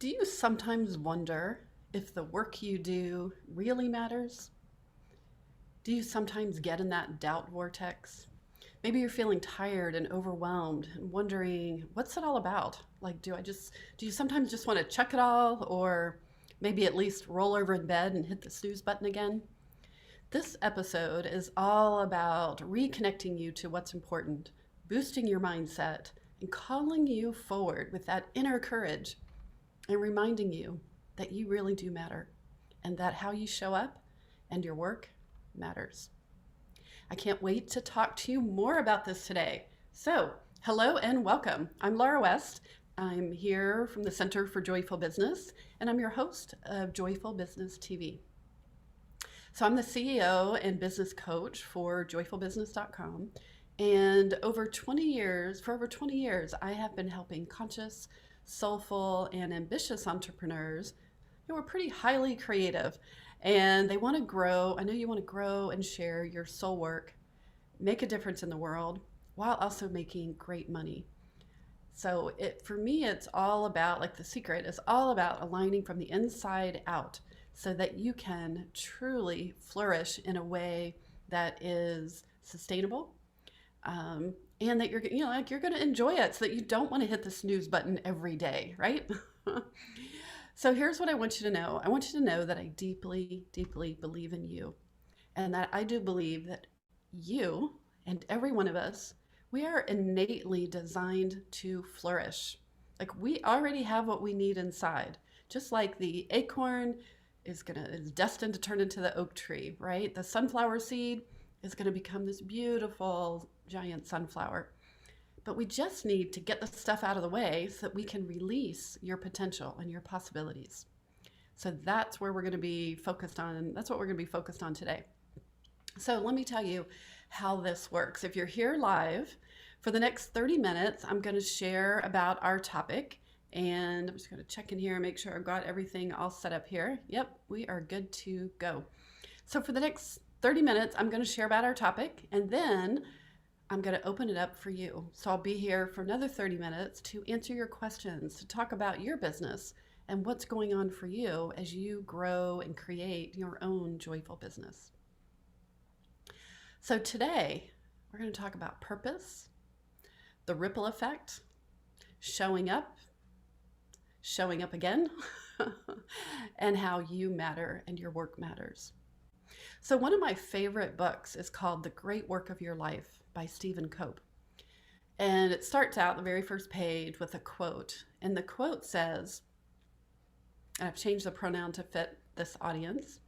Do you sometimes wonder if the work you do really matters? Do you sometimes get in that doubt vortex? Maybe you're feeling tired and overwhelmed and wondering, what's it all about? Like, do you sometimes just want to chuck it all or maybe at least roll over in bed and hit the snooze button again? This episode is all about reconnecting you to what's important, boosting your mindset, and calling you forward with that inner courage and reminding you that you really do matter and that how you show up and your work matters. I can't wait to talk to you more about this today. So, hello and welcome. I'm Laura West. I'm here from the Center for Joyful Business, and I'm your host of Joyful Business TV. So, I'm the CEO and business coach for joyfulbusiness.com. And for over 20 years, I have been helping conscious, soulful, and ambitious entrepreneurs who are pretty highly creative and they want to grow. I know you want to grow and share your soul work, make a difference in the world while also making great money. So for me, it's all about, like the secret is all about aligning from the inside out so that you can truly flourish in a way that is sustainable, and that you're going to enjoy it so that you don't want to hit the snooze button every day, right? So here's what I want you to know. I want you to know that I deeply, deeply believe in you, and that I do believe that you and every one of us, we are innately designed to flourish. Like we already have what we need inside. Just like the acorn is destined to turn into the oak tree, right? The sunflower seed is going to become this beautiful giant sunflower. But we just need to get the stuff out of the way so that we can release your potential and your possibilities. So that's where we're going to be focused on. That's what we're going to be focused on today. So let me tell you how this works. If you're here live, for the next 30 minutes, I'm going to share about our topic. And I'm just going to check in here and make sure I've got everything all set up here. Yep, we are good to go. So for the next 30 minutes, I'm going to share about our topic, and then I'm going to open it up for you. So I'll be here for another 30 minutes to answer your questions, to talk about your business and what's going on for you as you grow and create your own joyful business. So today, we're going to talk about purpose, the ripple effect, showing up again, and how you matter and your work matters. So one of my favorite books is called The Great Work of Your Life by Stephen Cope. And it starts out the very first page with a quote. And the quote says, and I've changed the pronoun to fit this audience,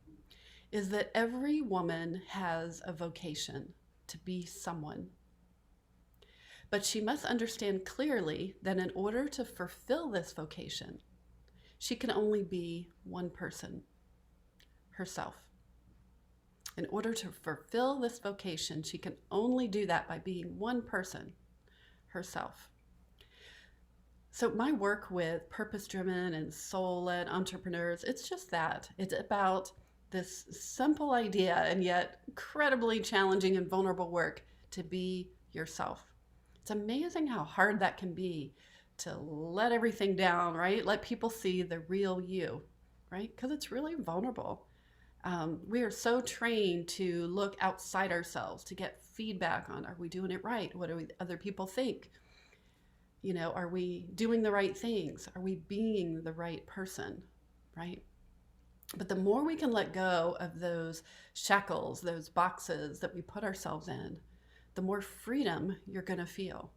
is that every woman has a vocation to be someone. But she must understand clearly that in order to fulfill this vocation, she can only be one person, herself. In order to fulfill this vocation, she can only do that by being one person, herself. So my work with purpose-driven and soul-led entrepreneurs, it's just that. It's about this simple idea and yet incredibly challenging and vulnerable work to be yourself. It's amazing how hard that can be to let everything down, right? Let people see the real you, right? Because it's really vulnerable. We are so trained to look outside ourselves to get feedback on, are we doing it right? What do other people think? Are we doing the right things? Are we being the right person, right? But the more we can let go of those shackles, those boxes that we put ourselves in, the more freedom you're going to feel,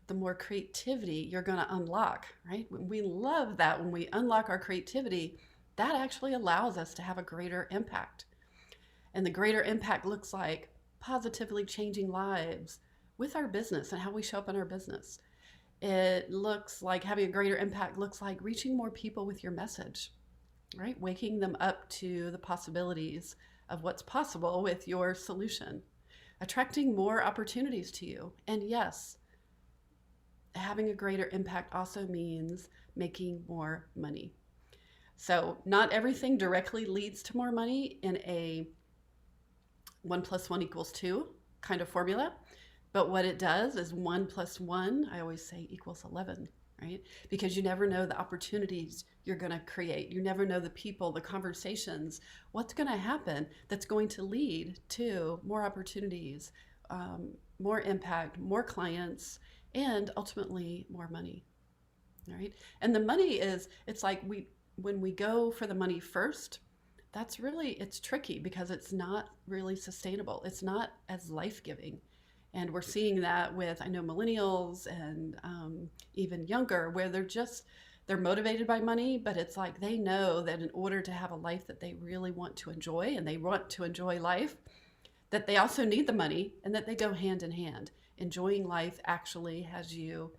the more creativity you're going to unlock, right? We love that when we unlock our creativity, that actually allows us to have a greater impact. And the greater impact looks like positively changing lives with our business and how we show up in our business. It looks like having a greater impact looks like reaching more people with your message, right? Waking them up to the possibilities of what's possible with your solution, attracting more opportunities to you. And yes, having a greater impact also means making more money. So not everything directly leads to more money in a 1 + 1 = 2 kind of formula. But what it does is 1 + 1, I always say, equals 11. right? Because you never know the opportunities you're going to create. You never know the people, the conversations, what's going to happen that's going to lead to more opportunities, more impact, more clients, and ultimately more money, right? And the money is, it's like when we go for the money first, that's really, it's tricky because it's not really sustainable. It's not as life-giving. And we're seeing that with, I know, millennials and even younger, where they're motivated by money, but it's like they know that in order to have a life that they really want to enjoy, and they want to enjoy life, that they also need the money, and that they go hand in hand. Enjoying life actually has you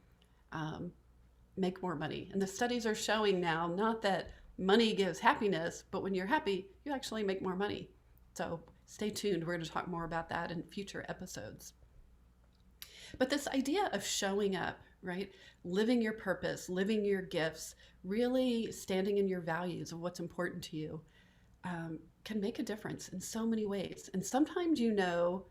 make more money. And the studies are showing now, not that money gives happiness, but when you're happy, you actually make more money. So stay tuned. We're going to talk more about that in future episodes. But this idea of showing up, right? Living your purpose, living your gifts, really standing in your values of what's important to you, can make a difference in so many ways. And sometimes you know,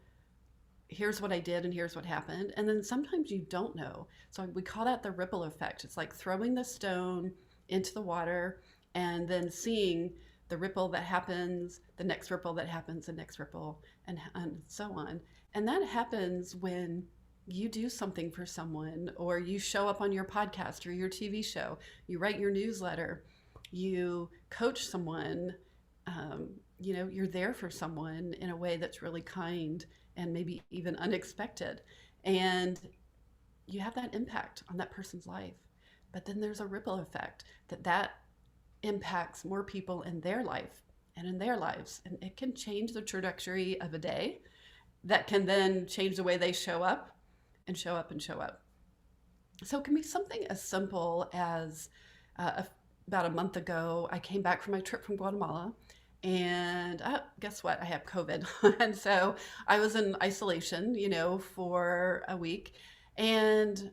here's what I did and here's what happened. And then sometimes you don't know. So we call that the ripple effect. It's like throwing the stone into the water and then seeing the ripple that happens, the next ripple that happens, the next ripple, and so on. And that happens when you do something for someone, or you show up on your podcast or your TV show, you write your newsletter, you coach someone, you're there for someone in a way that's really kind and maybe even unexpected. And you have that impact on that person's life. But then there's a ripple effect that impacts more people in their life and in their lives. And it can change the trajectory of a day, that can then change the way they show up and show up and show up. So it can be something as simple as about a month ago, I came back from my trip from Guatemala, and guess what? I have COVID. And so I was in isolation, for a week. And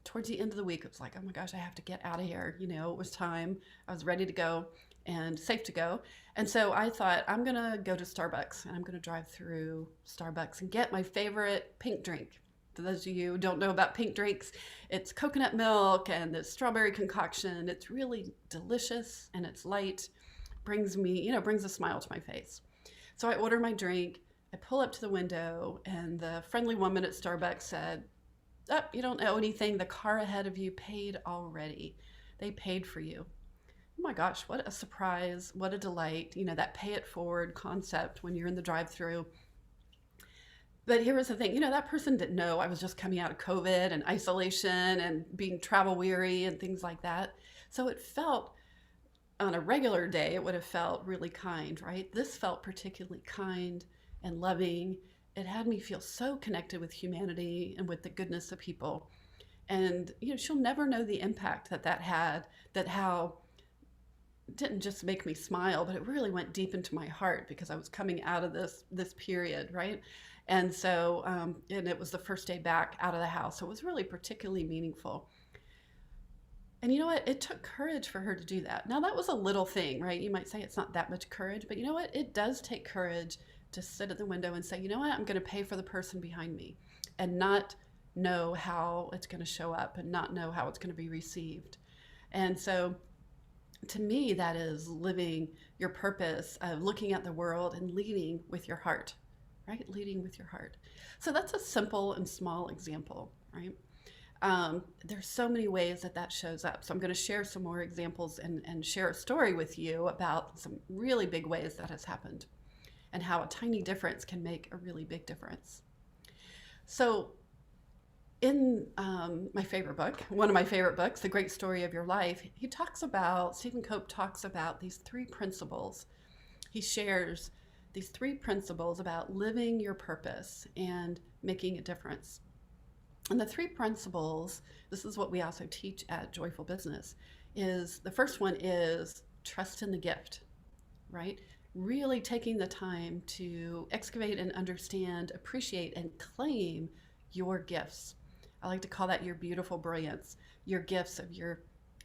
towards the end of the week, it was like, oh my gosh, I have to get out of here. It was time. I was ready to go and safe to go. And so I thought, I'm going to go to Starbucks, and I'm going to drive through Starbucks and get my favorite pink drink. For those of you who don't know about pink drinks, it's coconut milk and the strawberry concoction. It's really delicious and it's light. Brings a smile to my face. So I order my drink. I pull up to the window, and the friendly woman at Starbucks said, "Oh, you don't owe anything. The car ahead of you paid already. They paid for you." Oh my gosh, what a surprise. What a delight. That pay it forward concept when you're in the drive-through. But here was the thing, that person didn't know I was just coming out of COVID and isolation and being travel weary and things like that. So it felt, on a regular day, it would have felt really kind, right? This felt particularly kind and loving. It had me feel so connected with humanity and with the goodness of people. And, she'll never know the impact that had, that how it didn't just make me smile, but it really went deep into my heart, because I was coming out of this period, right? And so, and it was the first day back out of the house. So it was really particularly meaningful. And you know what? It took courage for her to do that. Now, that was a little thing, right? You might say it's not that much courage, but you know what? It does take courage to sit at the window and say, you know what? I'm going to pay for the person behind me, and not know how it's going to show up, and not know how it's going to be received. And so to me, that is living your purpose of looking at the world and leading with your heart, right? Leading with your heart. So that's a simple and small example, right? There's so many ways that shows up. So I'm going to share some more examples and share a story with you about some really big ways that has happened, and how a tiny difference can make a really big difference. So in my favorite book, one of my favorite books, The Great Story of Your Life, Stephen Cope talks about these 3 principles. He shares these 3 principles about living your purpose and making a difference. And the 3 principles, this is what we also teach at Joyful Business, is the first one is trust in the gift, right? Really taking the time to excavate and understand, appreciate, and claim your gifts. I like to call that your beautiful brilliance, your gifts of your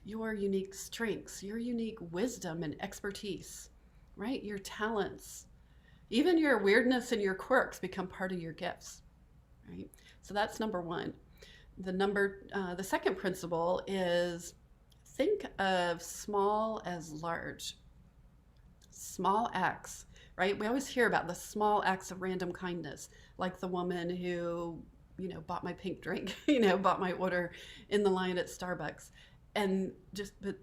unique strengths, your unique wisdom and expertise, right? Your talents, even your weirdness and your quirks become part of your gifts, right? So that's number 1. The second principle is think of small as large. Small acts, right? We always hear about the small acts of random kindness, like the woman who, bought my pink drink, bought my order in the line at Starbucks. But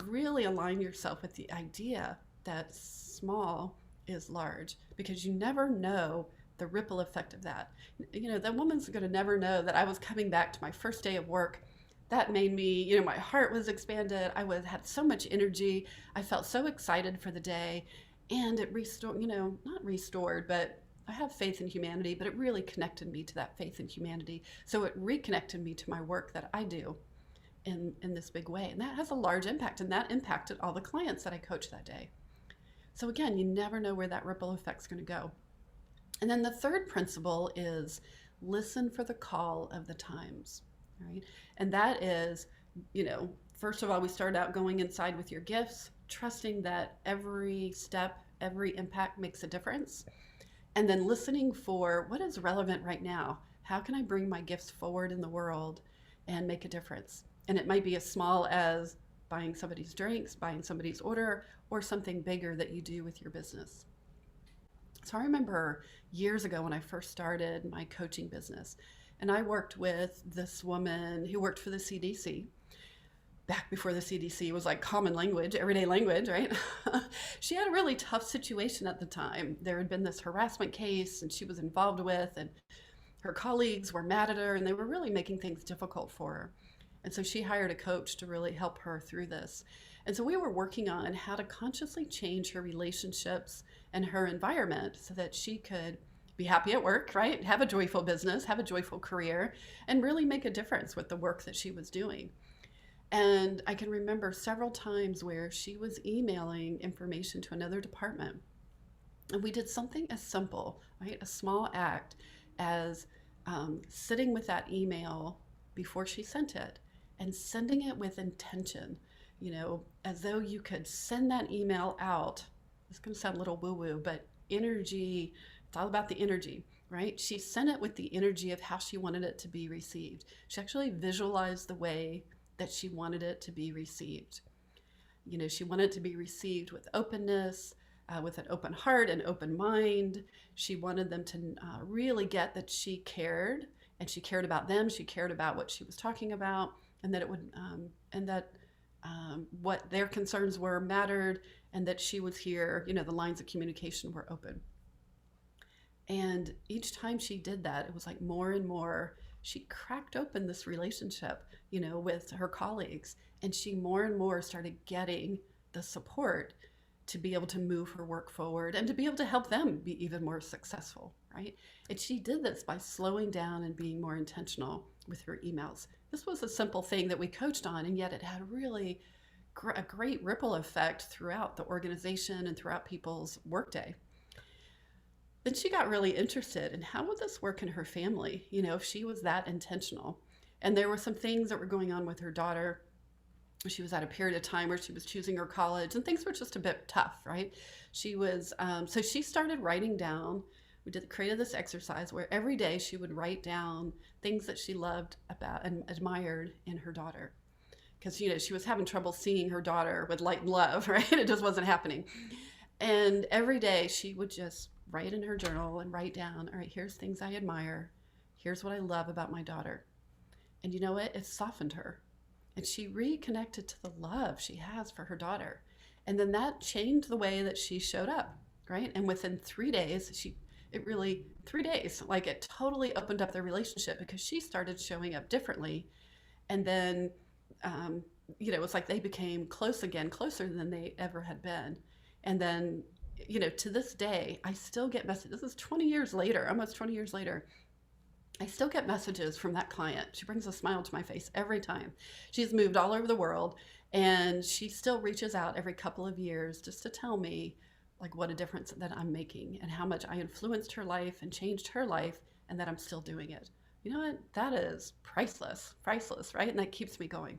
really align yourself with the idea that small is large, because you never know the ripple effect of that. That woman's going to never know that I was coming back to my first day of work. That made me, my heart was expanded. Had so much energy. I felt so excited for the day, and it restored, not restored, but I have faith in humanity, but it really connected me to that faith in humanity. So it reconnected me to my work that I do in this big way. And that has a large impact, and that impacted all the clients that I coached that day. So again, you never know where that ripple effect's going to go. And then the third principle is listen for the call of the times, right? And that is, first of all, we start out going inside with your gifts, trusting that every step, every impact makes a difference. And then listening for what is relevant right now. How can I bring my gifts forward in the world and make a difference? And it might be as small as buying somebody's drinks, buying somebody's order, or something bigger that you do with your business. So I remember years ago when I first started my coaching business, and I worked with this woman who worked for the CDC. Back before the CDC was like common language, everyday language, right? She had a really tough situation at the time. There had been this harassment case and she was involved with, and her colleagues were mad at her and they were really making things difficult for her. And so she hired a coach to really help her through this. And so we were working on how to consciously change her relationships and her environment so that she could be happy at work, right? Have a joyful business, have a joyful career, and really make a difference with the work that she was doing. And I can remember several times where she was emailing information to another department. And we did something as simple, right? A small act as sitting with that email before she sent it and sending it with intention, as though you could send that email out. This can sound a little woo-woo, but energy, it's all about the energy, right? She sent it with the energy of how she wanted it to be received. She actually visualized the way that she wanted it to be received. She wanted it to be received with openness, with an open heart and open mind. She wanted them to really get that she cared, and she cared about them. She cared about what she was talking about, and that it would, what their concerns were mattered, and that she was here. The lines of communication were open. And each time she did that, it was like more and more. She cracked open this relationship, with her colleagues, and she more and more started getting the support to be able to move her work forward and to be able to help them be even more successful, right? And she did this by slowing down and being more intentional with her emails. This was a simple thing that we coached on, and yet it had really a great ripple effect throughout the organization and throughout people's workday. Then she got really interested in how would this work in her family, if she was that intentional. And there were some things that were going on with her daughter. She was at a period of time where she was choosing her college, and things were just a bit tough, right? She was, so she started writing down. Created this exercise where every day she would write down things that she loved about and admired in her daughter. Because, she was having trouble seeing her daughter with light and love, right? It just wasn't happening. And every day she would just write in her journal and write down, all right, here's things I admire. Here's what I love about my daughter. And you know what? It softened her. And she reconnected to the love she has for her daughter. And then that changed the way that she showed up, right? And within 3 days, it totally opened up their relationship because she started showing up differently. And then, it was like they became closer than they ever had been. And then, to this day, I still get messages. This is 20 years later, almost 20 years later. I still get messages from that client. She brings a smile to my face every time. She's moved all over the world, and she still reaches out every couple of years just to tell me like what a difference that I'm making and how much I influenced her life and changed her life, and that I'm still doing it. You know what? That is priceless, right? And that keeps me going.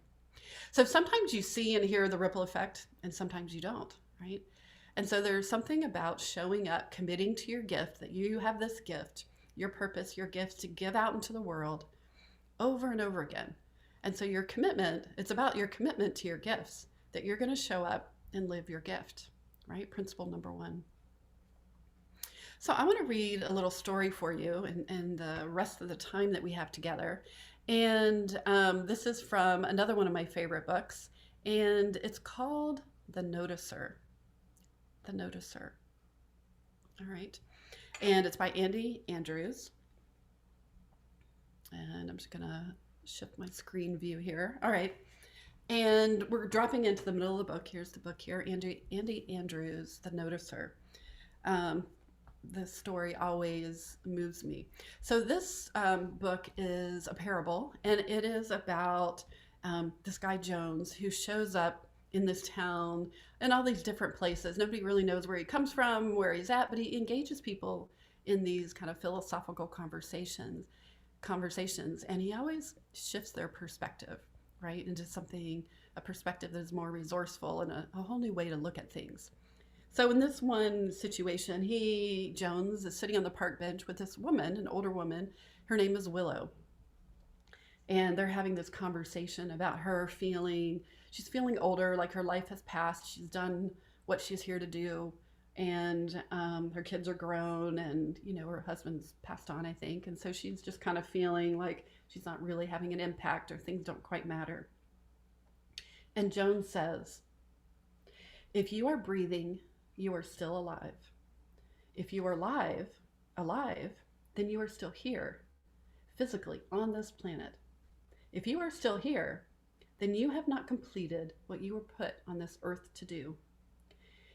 So sometimes you see and hear the ripple effect, and sometimes you don't, right? And so there's something about showing up, committing to your gift, that you have this gift, your purpose, your gift to give out into the world, over and over again. And so your commitment, it's about your commitment to your gifts, that you're going to show up and live your gift, right? Principle number one. So I want to read a little story for you and the rest of the time that we have together. And this is from another one of my favorite books, and it's called The Noticer. The Noticer. All right. And it's by Andy Andrews. And I'm just going to shift my screen view here. All right. And we're dropping into the middle of the book. Here's the book here, Andy Andrews, The Noticer. This story always moves me. So this book is a parable, and it is about this guy Jones who shows up in this town and all these different places. Nobody really knows where he comes from, where he's at, but he engages people in these kind of philosophical conversations, and he always shifts their perspective, right, into something, a perspective that is more resourceful and a whole new way to look at things. So in this one situation, Jones, is sitting on the park bench with this woman, an older woman. Her name is Willow. And they're having this conversation about her she's feeling older, like her life has passed. She's done what she's here to do. And her kids are grown, and, her husband's passed on, I think. And so she's just kind of feeling like she's not really having an impact, or things don't quite matter. And Jones says, if you are breathing, you are still alive. If you are alive, then you are still here, physically on this planet. If you are still here, then you have not completed what you were put on this earth to do.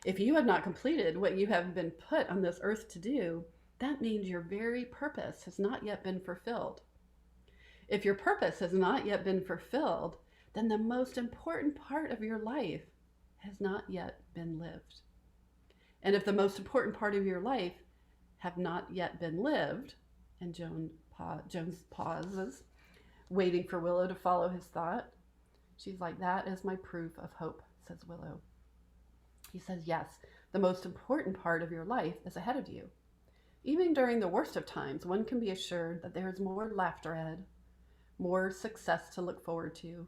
If you have not completed what you have been put on this earth to do, that means your very purpose has not yet been fulfilled. If your purpose has not yet been fulfilled, then the most important part of your life has not yet been lived. And if the most important part of your life have not yet been lived, and Jones pauses, waiting for Willow to follow his thought. She's like, that is my proof of hope, says Willow. He says, yes, the most important part of your life is ahead of you. Even during the worst of times, one can be assured that there is more laughter ahead, more success to look forward to,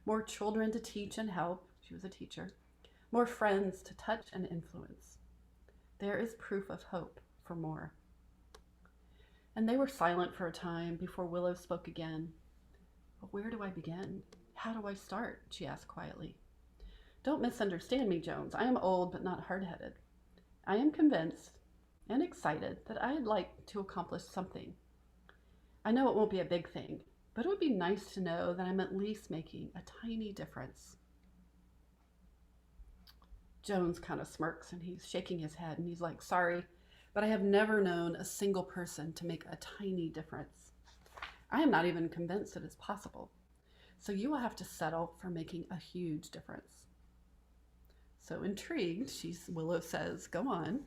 more children to teach and help. She was a teacher. More friends to touch and influence. There is proof of hope for more. And they were silent for a time before Willow spoke again. But where do I begin? How do I start? She asked quietly. Don't misunderstand me, Jones. I am old but not hard-headed. I am convinced and excited that I'd like to accomplish something. I know it won't be a big thing, but it would be nice to know that I'm at least making a tiny difference. Jones kind of smirks, and he's shaking his head, and he's like, sorry, but I have never known a single person to make a tiny difference. I am not even convinced that it's possible. So you will have to settle for making a huge difference. So intrigued, Willow says, go on.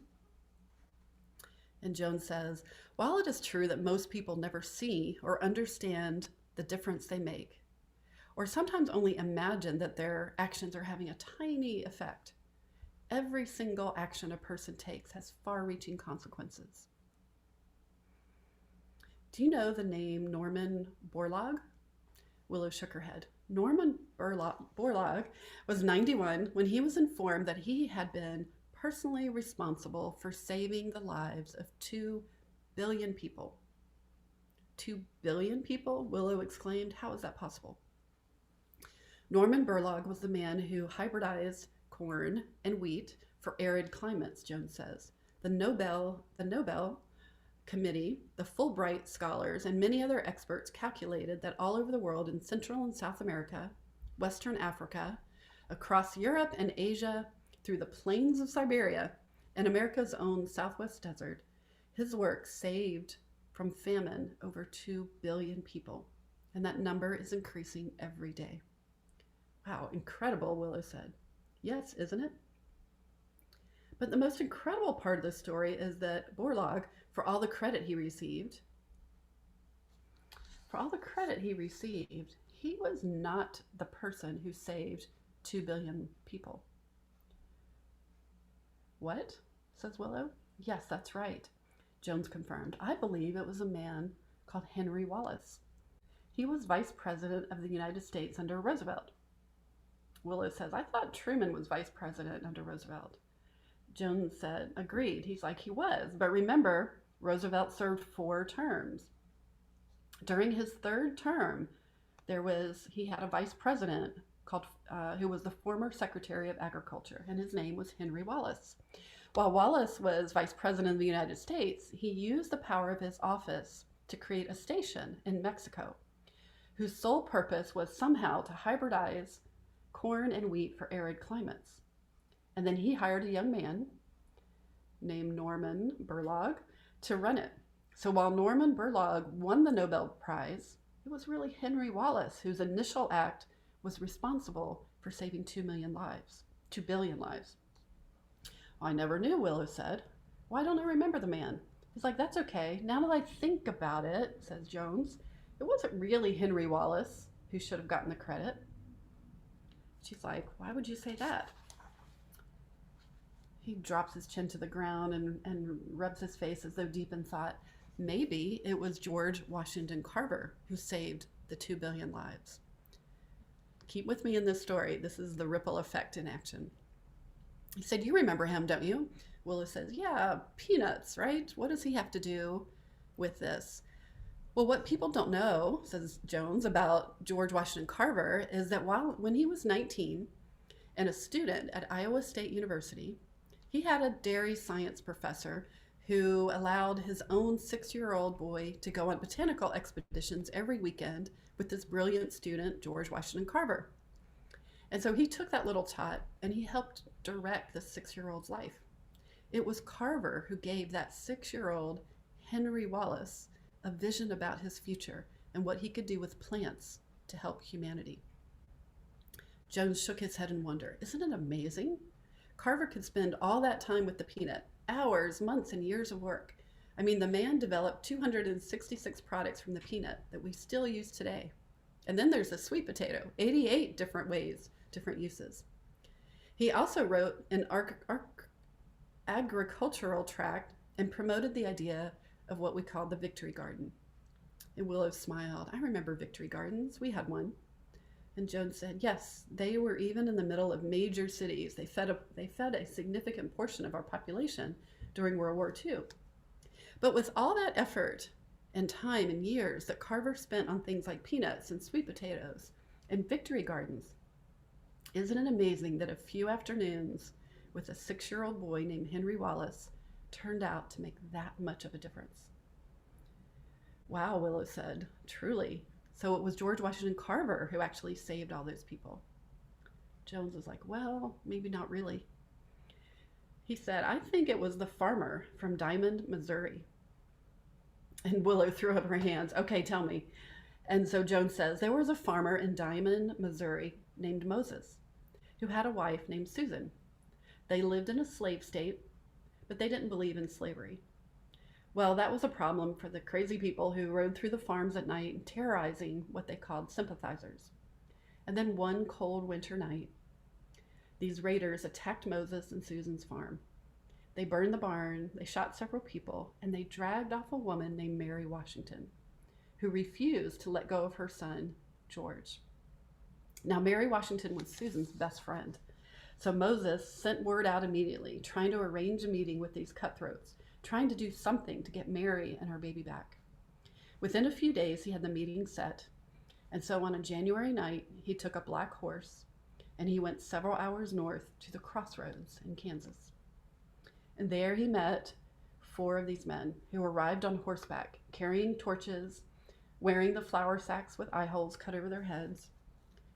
And Jones says, while it is true that most people never see or understand the difference they make, or sometimes only imagine that their actions are having a tiny effect, every single action a person takes has far-reaching consequences. Do you know the name Norman Borlaug? Willow shook her head. Norman Borlaug was 91 when he was informed that he had been personally responsible for saving the lives of 2 billion people. 2 billion people? Willow exclaimed. How is that possible? Norman Borlaug was the man who hybridized corn and wheat for arid climates, Jones says. The Nobel Committee, the Fulbright scholars, and many other experts calculated that all over the world in Central and South America, Western Africa, across Europe and Asia, through the plains of Siberia and America's own Southwest desert, his work saved from famine over 2 billion people, and that number is increasing every day. Wow, incredible, Willow said. Yes, isn't it? But the most incredible part of the story is that Borlaug, for all the credit he received, he was not the person who saved 2 billion people. What? Says Willow. Yes, that's right, Jones confirmed. I believe it was a man called Henry Wallace. He was vice president of the United States under Roosevelt. Willow says, I thought Truman was vice president under Roosevelt. Jones said, agreed. He's like, he was. But remember, Roosevelt served 4 terms. During his 3rd term, he had a vice president called, who was the former Secretary of Agriculture, and his name was Henry Wallace. While Wallace was vice president of the United States, he used the power of his office to create a station in Mexico, whose sole purpose was somehow to hybridize corn and wheat for arid climates. And then he hired a young man named Norman Borlaug to run it. So while Norman Borlaug won the Nobel Prize, it was really Henry Wallace whose initial act was responsible for saving 2 billion lives. I never knew, Willow said. Why don't I remember the man? He's like, that's okay. Now that I think about it, says Jones, it wasn't really Henry Wallace who should have gotten the credit. She's like, why would you say that? He drops his chin to the ground and rubs his face as though deep in thought. Maybe it was George Washington Carver who saved the 2 billion lives. Keep with me in this story. This is the ripple effect in action. He said, you remember him, don't you? Willow says, yeah, peanuts, right? What does he have to do with this? Well, what people don't know, says Jones, about George Washington Carver is that when he was 19 and a student at Iowa State University, he had a dairy science professor who allowed his own 6-year-old boy to go on botanical expeditions every weekend with this brilliant student, George Washington Carver. And so he took that little tot and he helped direct the 6-year-old's life. It was Carver who gave that 6-year-old Henry Wallace a vision about his future and what he could do with plants to help humanity. Jones shook his head in wonder. Isn't it amazing? Carver could spend all that time with the peanut, hours, months, and years of work. I mean, the man developed 266 products from the peanut that we still use today. And then there's the sweet potato, 88 different ways, different uses. He also wrote an agricultural tract and promoted the idea of what we call the Victory Garden. And Willow smiled. I remember Victory Gardens. We had one. And Jones said, yes, they were even in the middle of major cities. They fed a significant portion of our population during World War II. But with all that effort and time and years that Carver spent on things like peanuts and sweet potatoes and Victory Gardens, isn't it amazing that a few afternoons with a 6-year-old boy named Henry Wallace turned out to make that much of a difference? Wow, Willow said, truly. So it was George Washington Carver who actually saved all those people. Jones was like, well, maybe not really. He said, I think it was the farmer from Diamond, Missouri. And Willow threw up her hands. Okay, tell me. And so Jones says, there was a farmer in Diamond, Missouri named Moses who had a wife named Susan. They lived in a slave state, but they didn't believe in slavery. Well, that was a problem for the crazy people who rode through the farms at night, terrorizing what they called sympathizers. And then one cold winter night, these raiders attacked Moses and Susan's farm. They burned the barn, they shot several people, and they dragged off a woman named Mary Washington, who refused to let go of her son, George. Now, Mary Washington was Susan's best friend. So Moses sent word out immediately, trying to arrange a meeting with these cutthroats, trying to do something to get Mary and her baby back. Within a few days, he had the meeting set. And so on a January night, he took a black horse and he went several hours north to the crossroads in Kansas. And there he met 4 of these men who arrived on horseback, carrying torches, wearing the flour sacks with eye holes cut over their heads.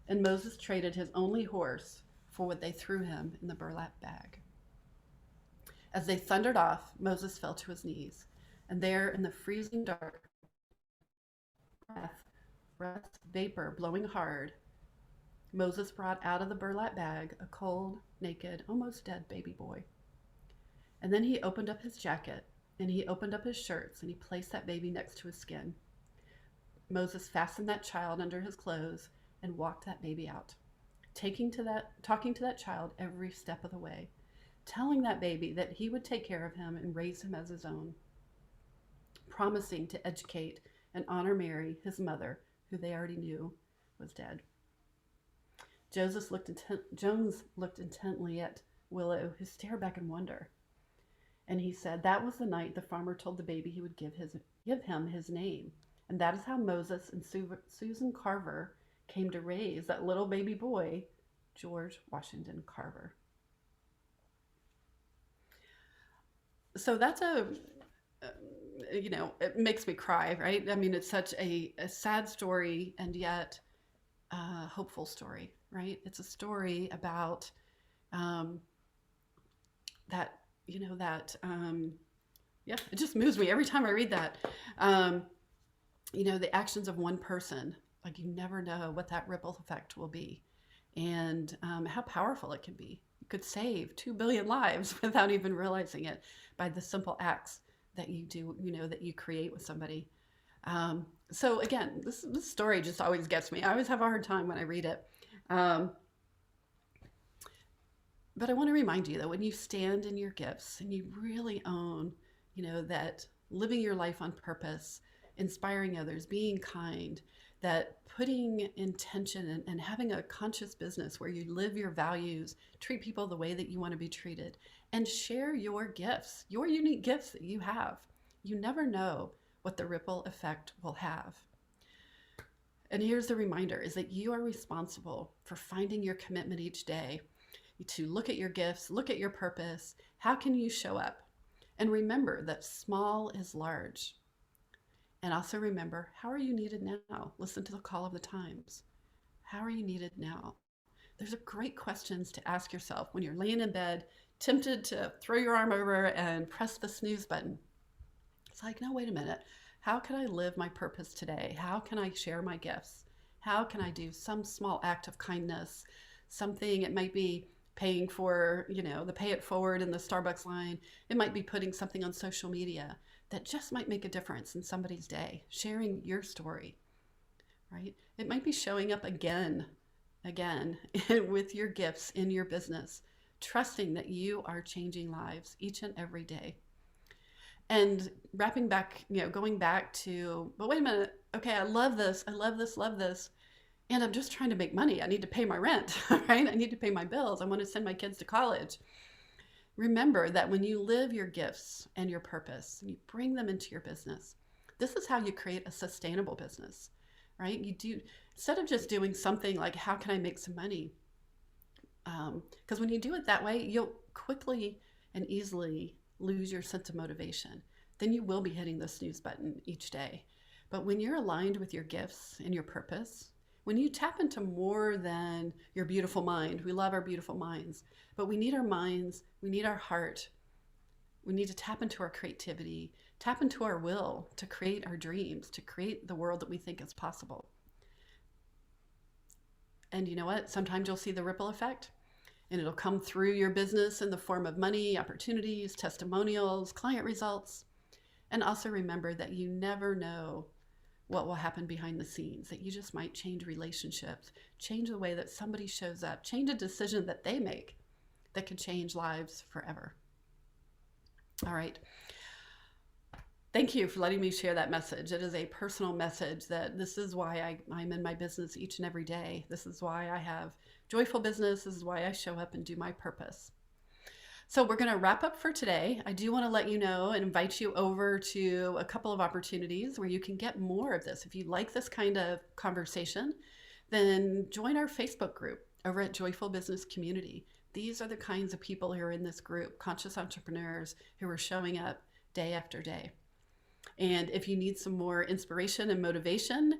And Moses traded his only horse for what they threw him in the burlap bag. As they thundered off, Moses fell to his knees, and there in the freezing dark, breath, vapor blowing hard, Moses brought out of the burlap bag a cold, naked, almost dead baby boy. And then he opened up his jacket, and he opened up his shirts, and he placed that baby next to his skin. Moses fastened that child under his clothes and walked that baby out, talking to that child every step of the way, telling that baby that he would take care of him and raise him as his own, promising to educate and honor Mary, his mother, who they already knew was dead. Jones looked intently at Willow, who stared back in wonder. And he said, that was the night the farmer told the baby he would give him his name. And that is how Moses and Susan Carver came to raise that little baby boy, George Washington Carver. So that's it makes me cry, right? I mean, it's such a sad story and yet a hopeful story, right? It's a story about it just moves me every time I read that. The actions of one person, like you never know what that ripple effect will be and how powerful it can be. You could save 2 billion lives without even realizing it by the simple acts that you do, that you create with somebody. So again, this story just always gets me. I always have a hard time when I read it. But I want to remind you that when you stand in your gifts and you really own, that living your life on purpose, inspiring others, being kind, that putting intention and having a conscious business where you live your values, treat people the way that you want to be treated, and share your gifts, your unique gifts that you have. You never know what the ripple effect will have. And here's the reminder, is that you are responsible for finding your commitment each day to look at your gifts, look at your purpose. How can you show up? And remember that small is large. And also remember, how are you needed now? Listen to the call of the times. How are you needed now? There's a great questions to ask yourself when you're laying in bed, tempted to throw your arm over and press the snooze button. It's like, no, wait a minute. How can I live my purpose today? How can I share my gifts? How can I do some small act of kindness? Something, it might be paying for, the pay it forward in the Starbucks line. It might be putting something on social media that just might make a difference in somebody's day, sharing your story, right? It might be showing up again with your gifts in your business, trusting that you are changing lives each and every day. And going back to, but wait a minute, okay, I love this, and I'm just trying to make money. I need to pay my rent, right? I need to pay my bills. I want to send my kids to college. Remember that when you live your gifts and your purpose, and you bring them into your business, this is how you create a sustainable business, right? Instead of just doing something like, how can I make some money? Because when you do it that way, you'll quickly and easily lose your sense of motivation. Then you will be hitting the snooze button each day. But when you're aligned with your gifts and your purpose, when you tap into more than your beautiful mind, we love our beautiful minds, but we need our minds, we need our heart. We need to tap into our creativity, tap into our will to create our dreams, to create the world that we think is possible. And you know what? Sometimes you'll see the ripple effect, and it'll come through your business in the form of money, opportunities, testimonials, client results. And also remember that you never know what will happen behind the scenes, that you just might change relationships, change the way that somebody shows up, change a decision that they make that could change lives forever. All right. Thank you for letting me share that message. It is a personal message that this is why I'm in my business each and every day. This is why I have joyful business. This is why I show up and do my purpose. So we're going to wrap up for today. I do want to let you know and invite you over to a couple of opportunities where you can get more of this. If you like this kind of conversation, then join our Facebook group over at Joyful Business Community. These are the kinds of people who are in this group, conscious entrepreneurs who are showing up day after day. And if you need some more inspiration and motivation,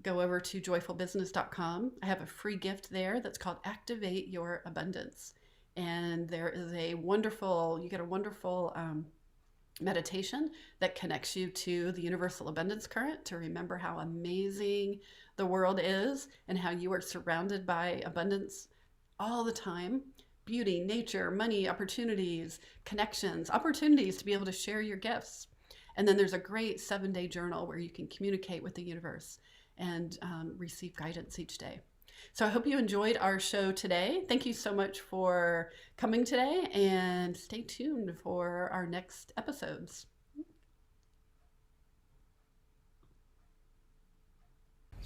go over to joyfulbusiness.com. I have a free gift there that's called Activate Your Abundance. And there is you get a wonderful meditation that connects you to the universal abundance current to remember how amazing the world is and how you are surrounded by abundance all the time. Beauty, nature, money, opportunities, connections, opportunities to be able to share your gifts. And then there's a great 7-day journal where you can communicate with the universe and receive guidance each day. So I hope you enjoyed our show today. Thank you so much for coming today, and stay tuned for our next episodes.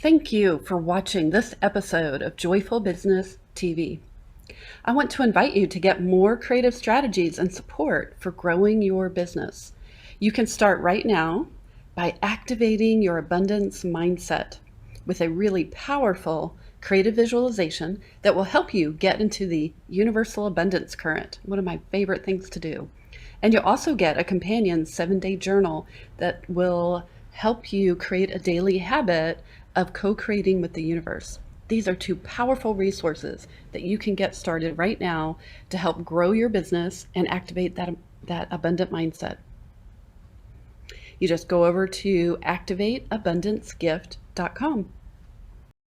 Thank you for watching this episode of Joyful Business TV. I want to invite you to get more creative strategies and support for growing your business. You can start right now by activating your abundance mindset with a really powerful creative visualization that will help you get into the universal abundance current, one of my favorite things to do. And you'll also get a companion 7-day journal that will help you create a daily habit of co-creating with the universe. These are two powerful resources that you can get started right now to help grow your business and activate that abundant mindset. You just go over to activateabundancegift.com.